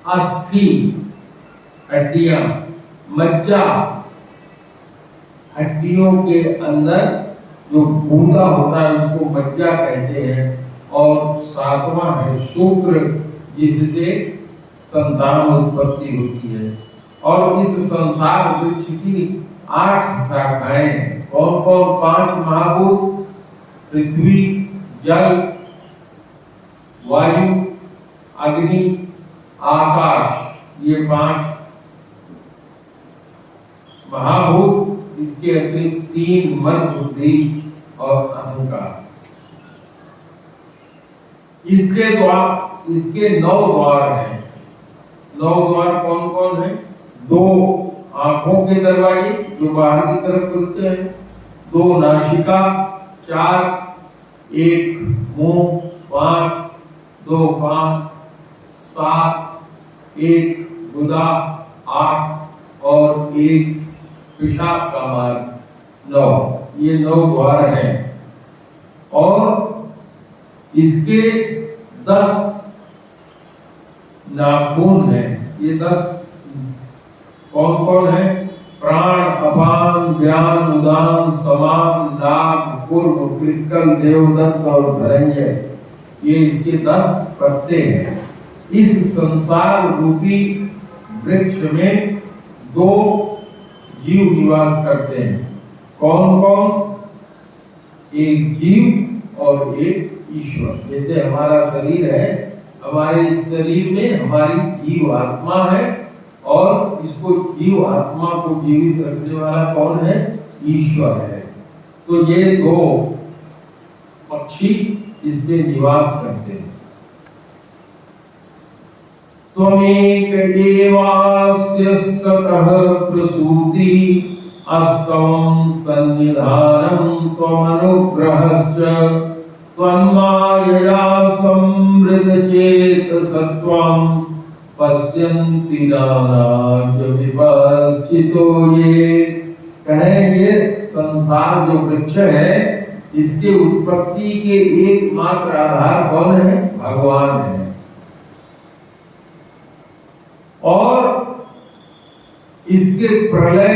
अस्थि, हड्डियां, मज्जा। हड्डियों के अंदर जो गूदा होता है उसको मज्जा कहते हैं। और सातवां है शुक्र, जिससे संतान उत्पत्ति होती है। और इस संसार वृक्ष की 8 शाखाएं कौन कौन? 5 महाभूत, पृथ्वी, जल, वायु, अग्नि, आकाश, ये 5 महाभूत। इसके अतिरिक्त 3 मन, बुद्धि और अहंकार। इसके 9 द्वार हैं। 9 द्वार कौन कौन है? 2 आंखों के दरवाजे जो बाहर की तरफ खुलते हैं, 2 नासिका, 4 1 मुंह, 5 2 कान, 7 1 गुदा, 8 और 1 पेशाब का मार्ग, 9। ये 9 द्वार हैं। और इसके 10 नाखून हैं। ये 10 कौन कौन है? प्राण, अपान, व्यान, उदान, समान, नाग, पूर्व, कृत्कल, देवदत्त और धनंजय, ये इसके 10 पत्ते हैं। इस संसार रूपी वृक्ष में 2 जीव निवास करते हैं। कौन कौन? एक जीव और एक ईश्वर। जैसे हमारा शरीर है, हमारे इस शरीर में हमारी जीव आत्मा है, और इसको जीव आत्मा को जीवित रखने वाला कौन है? ईश्वर है। तो ये 2 पक्षी इसमें निवास करते हैं। त्वमेक एवास्य सतः प्रसूति अस्तवं सन्निधानं त्वमनुग्रहश्च त्वन्मायया संवृतचेतसत्वं पश्यन्ति नानार्थ विपश्चितो ये। कहें ये संसार जो वृक्ष है, इसके उत्पत्ति के एकमात्र आधार कौन है? भगवान है। और इसके प्रलय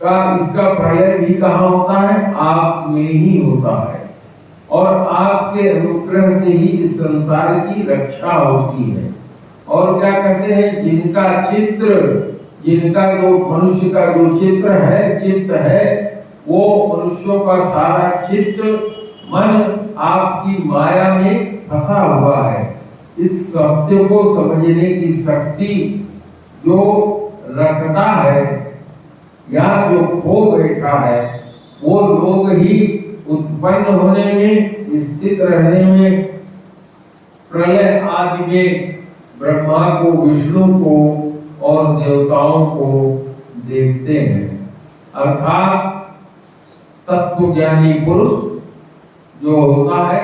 का, इसका प्रलय भी कहाँ होता है? आप में ही होता है। और आपके अनुग्रह से ही इस संसार की रक्षा होती है। और क्या कहते हैं? जिनका चित्र, जिनका जो मनुष्य का जो चित्र है, चित्त है, वो मनुष्यों का सारा चित्त, मन आपकी माया में फंसा हुआ है। इस सत्य को समझने की शक्ति जो रखता है या जो खो बैठा है, वो लोग ही उत्पन्न होने में, स्थित रहने में, प्रलय आदि में ब्रह्मा को, विष्णु को और देवताओं को देखते हैं। अर्थात तत्वज्ञानी पुरुष जो होता है,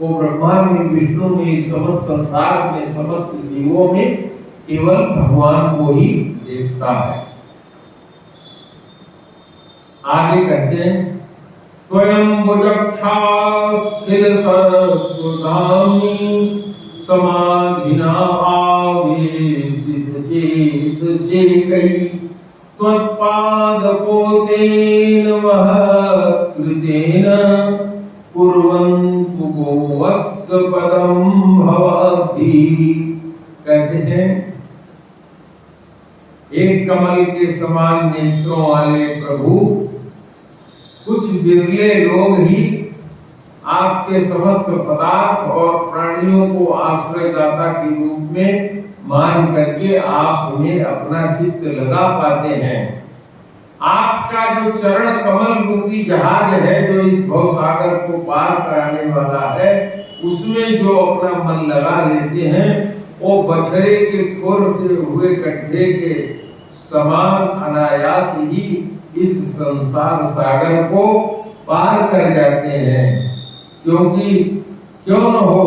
वो ब्रह्मा में, विष्णु में, समस्त संसार में, समस्त जीवों में केवल भगवान को ही देखता है। आगे कहते हैं, त्वयं भुजक्षास्थिल सर्वधामी समाधिना आवेशित चेतसेकै त्वत्पादपोतेन महत्कृतेन कुर्वन्तु गोवत्स पदं भवति। कहते हैं, एक कमल के समान नेत्रों वाले प्रभु, कुछ बिरले लोग ही आपके समस्त पदार्थ और प्राणियों को आश्रयदाता के रूप में मान करके आप में अपना चित्त लगा पाते हैं। आपका जो चरण कमल रूपी जहाज है, जो इस भवसागर को पार कराने वाला है, उसमें जो अपना मन लगा लेते हैं, वो बछड़े के खुर से हुए गड्ढे के समान अनायास ही इस संसार सागर को पार कर जाते हैं। क्योंकि क्यों न हो,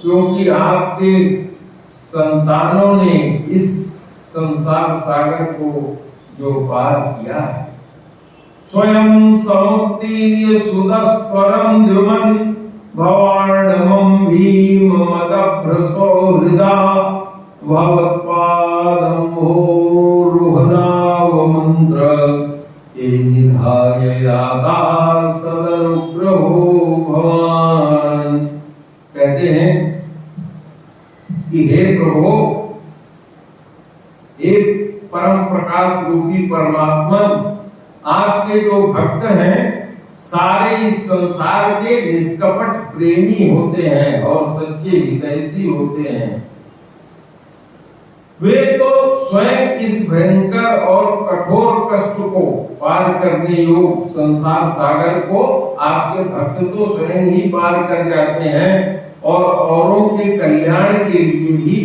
क्योंकि आपके संतानों ने इस संसार सागर को जो पार किया है। स्वयं समुत्तीर्य सुदस्वरं द्युमन् भवार्णवं भीममदभ्रसो हृदा भवत्पादम्भोरुहनावमन्त्र ये निधाय यादा सदनुग्रहो भवान्। कि हे प्रभु, एक परम प्रकाश रूपी परमात्मा, आपके जो भक्त हैं सारे इस संसार के निष्कपट प्रेमी होते हैं और सच्चे हितैषी होते हैं। वे तो स्वयं इस भयंकर और कठोर कष्ट को पार करने योग्य संसार सागर को आपके भक्त तो स्वयं ही पार कर जाते हैं और औरों के कल्याण के लिए भी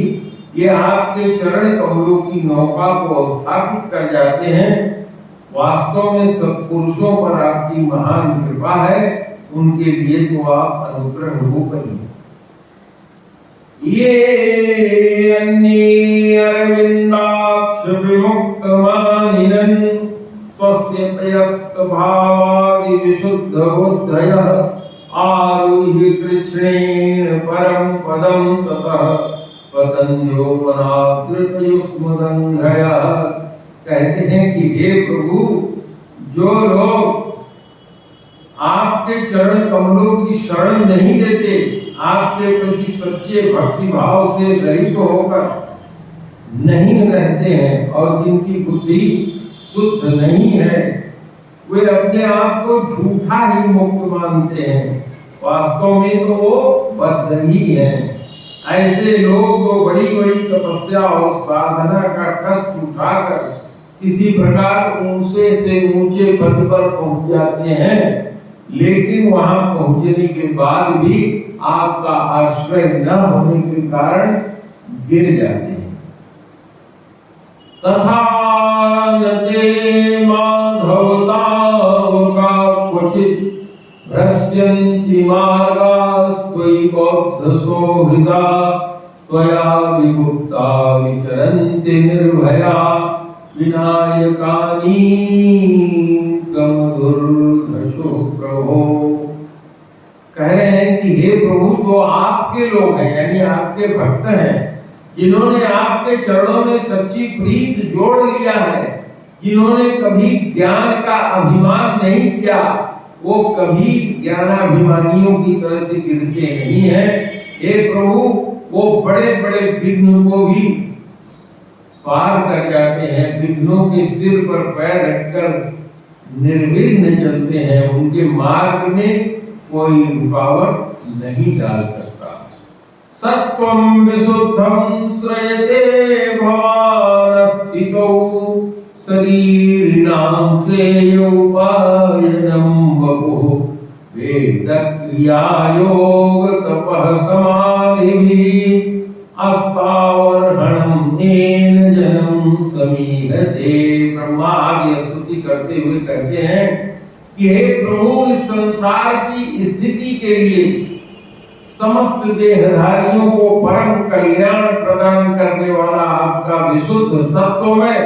ये आपके चरण कमलों की नौका को स्थापित कर जाते हैं। वास्तव में सत्पुरुषों पर आपकी महान कृपा है, उनके लिए तो आप अनुग्रह रूप हैं। ये अन्ये अरविंदाक्ष विमुक्त मानिनन् त्वस्य पयस्त भावादि विशुद्ध बुद्धयः आरुह्य कृष्णेन परम पदं ततः पतन्यो वनादृत युष्मदंघ्रयः। कहते हैं कि हे प्रभु, जो लोग आपके चरण कमलों की शरण नहीं लेते, आपके प्रति सच्चे भक्ति भाव से रहित होकर नहीं रहते हैं और जिनकी बुद्धि शुद्ध नहीं है, वे अपने आप को झूठा ही मुक्त मानते हैं, वास्तव में तो वो बद्ध ही हैं। ऐसे लोग जो बड़ी बड़ी तपस्या और साधना का कष्ट उठाकर किसी प्रकार ऊंचे से ऊंचे पद पर पहुंच जाते हैं, लेकिन वहां पहुंचने के बाद भी आपका आश्रय न होने के कारण गिर जाते हैं। तथा नते माधवतावका क्वचित् भ्रश्यन्ति मार्गास्त्वयि बौद्ध सौहृदा त्वया विमुक्ता विचरन्ति निर्भया विनायकानि कमधुर्धशो प्रभो। कह रहे हैं कि हे प्रभु, जो आपके लोग हैं यानी आपके भक्त हैं, जिन्होंने आपके चरणों में सच्ची प्रीत जोड़ लिया है, जिन्होंने कभी ज्ञान का अभिमान नहीं किया, वो कभी ज्ञानाभिमानियों की तरह से गिरते नहीं है। हे प्रभु, वो बड़े बड़े विघ्न को भी पार कर जाते हैं, विघ्नों के सिर पर पैर रखकर निर्विघ्न चलते हैं, उनके मार्ग में कोई रुकावट नहीं डाल सकता। सत्वं विशुद्धं श्रयते भवान् स्थितो शरीरिणां श्रेयोपायनं वपुः वेद क्रिया योग तपः समाधिभिः अस्तावरणं येन जनम समीरते। ब्रह्मा आगे स्तुति करते हुए कहते हैं कि हे प्रभु, इस संसार की स्थिति के लिए समस्त देहधारियों को परम कल्याण प्रदान करने वाला आपका विशुद्ध सत्व में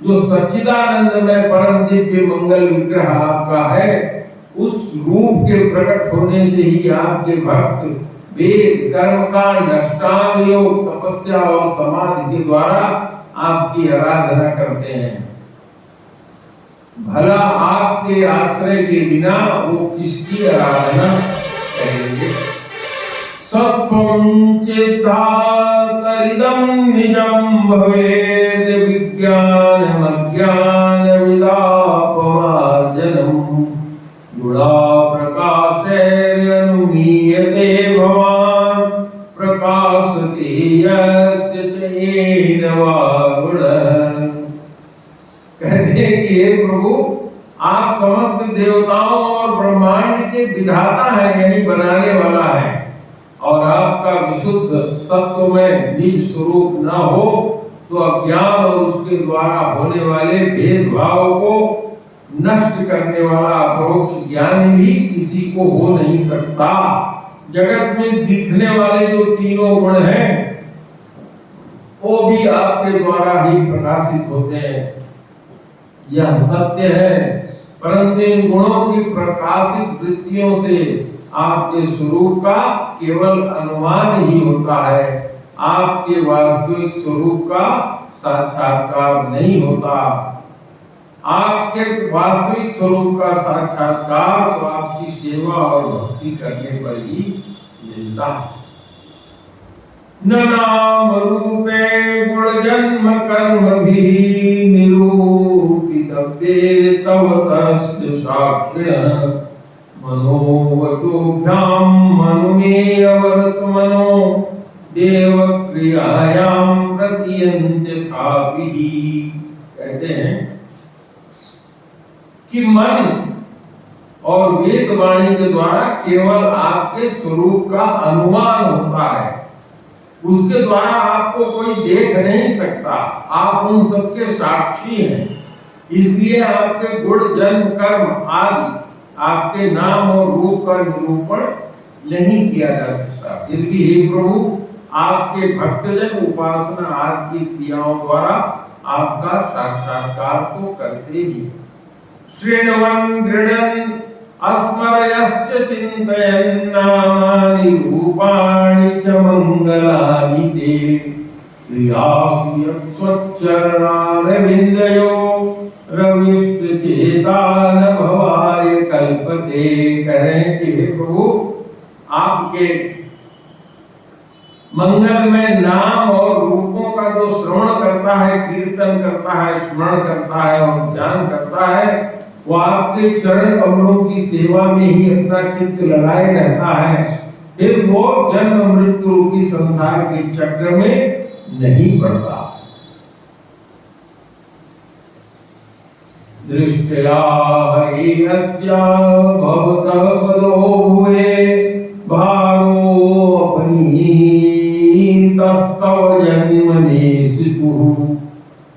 जो सच्चिदानंद में परम दिव्य मंगल विग्रह आपका है, उस रूप के प्रकट होने से ही आपके भक्त वेद कर्मकांड अष्टांग योग तपस्या और समाधि के द्वारा आपकी आराधना करते हैं। भला आपके आश्रय के बिना वो किसकी आराधना करेंगे। सत्वं चेतातरिदं निजं भवेद विज्ञानम् अज्ञानविदापमार्जनम् गुणा प्रकाशैरनुमीयते भवान् प्रकाशते यस्य च येन वा गुणः। कहते हैं कि हे प्रभु, आप समस्त देवताओं और ब्रह्मांड के विधाता हैं यानी बनाने वाला है, और आपका विशुद्ध सत्व में निज स्वरूप न हो तो अज्ञान और उसके द्वारा होने वाले भेदभाव को नष्ट करने वाला अपरोक्ष ज्ञान भी किसी को हो नहीं सकता। जगत में दिखने वाले जो तीनों गुण हैं वो भी आपके द्वारा ही प्रकाशित होते हैं, यह सत्य है। परंतु इन गुणों की प्रकाशित वृत्तियों से आपके स्वरूप का केवल अनुमान ही होता है, आपके वास्तविक स्वरूप का साक्षात्कार नहीं होता। आपके वास्तविक स्वरूप का साक्षात्कार तो आपकी सेवा और भक्ति करने पर ही मिलता है। न नाम रूपे गुण जन्म कर्म भी निरूपितव्ये तव तस्य साक्षिणः मनोवचोभ्यां मनुमेय वर्तमनो देव क्रियायां प्रतीयन्ते थापिहि। कहते हैं कि मन और वेद वाणी के द्वारा केवल आपके स्वरूप का अनुमान होता है, उसके द्वारा आपको कोई देख नहीं सकता, आप उन सबके साक्षी हैं। इसलिए आपके गुण जन्म कर्म आदि आपके नाम और रूप का निरूपण नहीं किया जा सकता। फिर भी हे प्रभु, आपके भक्तजन उपासना आदि की क्रियाओं द्वारा आपका साक्षात्कार तो करते ही। श्रृण्वन् गृह्णन् अस्मरयश्च चिन्तयन् नामानि रूपाणि च मङ्गलानि ते प्रियासु यत्स्वच्चरणारविन्दयो रविष्टचेतान भवाय कल्पते। करें कि हे प्रभु, आपके मंगलमय नाम और रूपों का जो श्रवण करता है, कीर्तन करता है, स्मरण करता है और ध्यान करता है, वो आपके चरण कमलों की सेवा में ही अपना चित्त लगाए रहता है। फिर वो जन्म मृत्यु रूपी संसार के चक्र में नहीं पड़ता। दृष्टया हरिहस्या भवतः पदो भुवे भारो अपनीतस्तव जन्मनेषु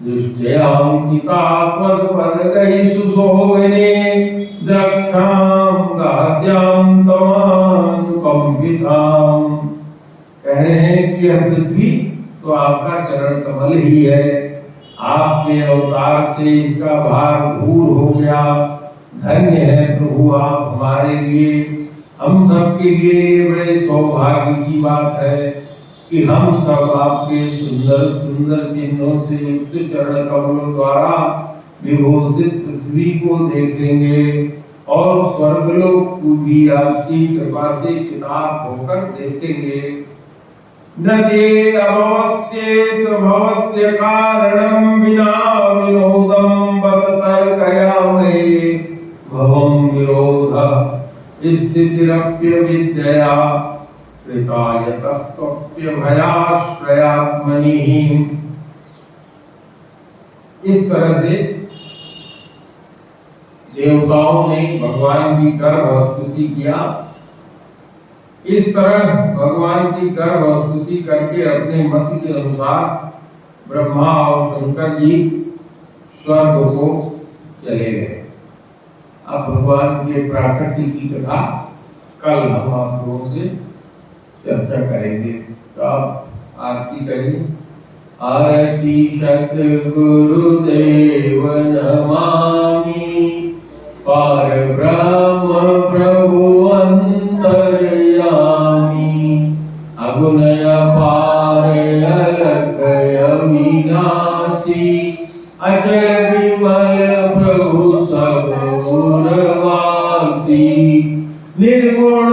दृष्टयाङ्किता त्वत्पदगैषु सोवने द्रक्षां गाद्यां तवानुकम्पितां। कह रहे हैं कि यह पृथ्वी तो आपका चरण कमल ही है, आपके अवतार से इसका भार दूर हो गया। धन्य है प्रभु आप हमारे लिए, हम सब के लिए बड़े सौभाग्य की बात है कि हम सब आपके सुंदर सुंदर चिन्हों से युक्त चरण कमलों द्वारा विभूषित पृथ्वी को देखेंगे और स्वर्गलोक को भी आपकी कृपा से किताब होकर देखेंगे। न ते अभवस्येष भवस्य कारणं विना विनोदं बत तर्कयामहे भवं विरोधः स्थितिरप्यविद्यया कृतायतस्त्वप्यभयाश्रयात्मनि। इस तरह से देवताओं ने भगवान की गर्भ स्तुति किया। इस तरह भगवान की गर्भ स्तुति करके अपने मत के अनुसार ब्रह्मा और शंकर जी स्वर्ग को चले गए। अब भगवान के प्राकट्य की कथा कल हम आप लोगों से चर्चा करेंगे। तो आप आरती करेंगे। आरती सद्गुरुदेव नमामि पार ब्रह्म प्रभु अंतर्यामी अगुणय पार अलग अविनाशी अचल विमल प्रभु सब गुणवासी निर्गुण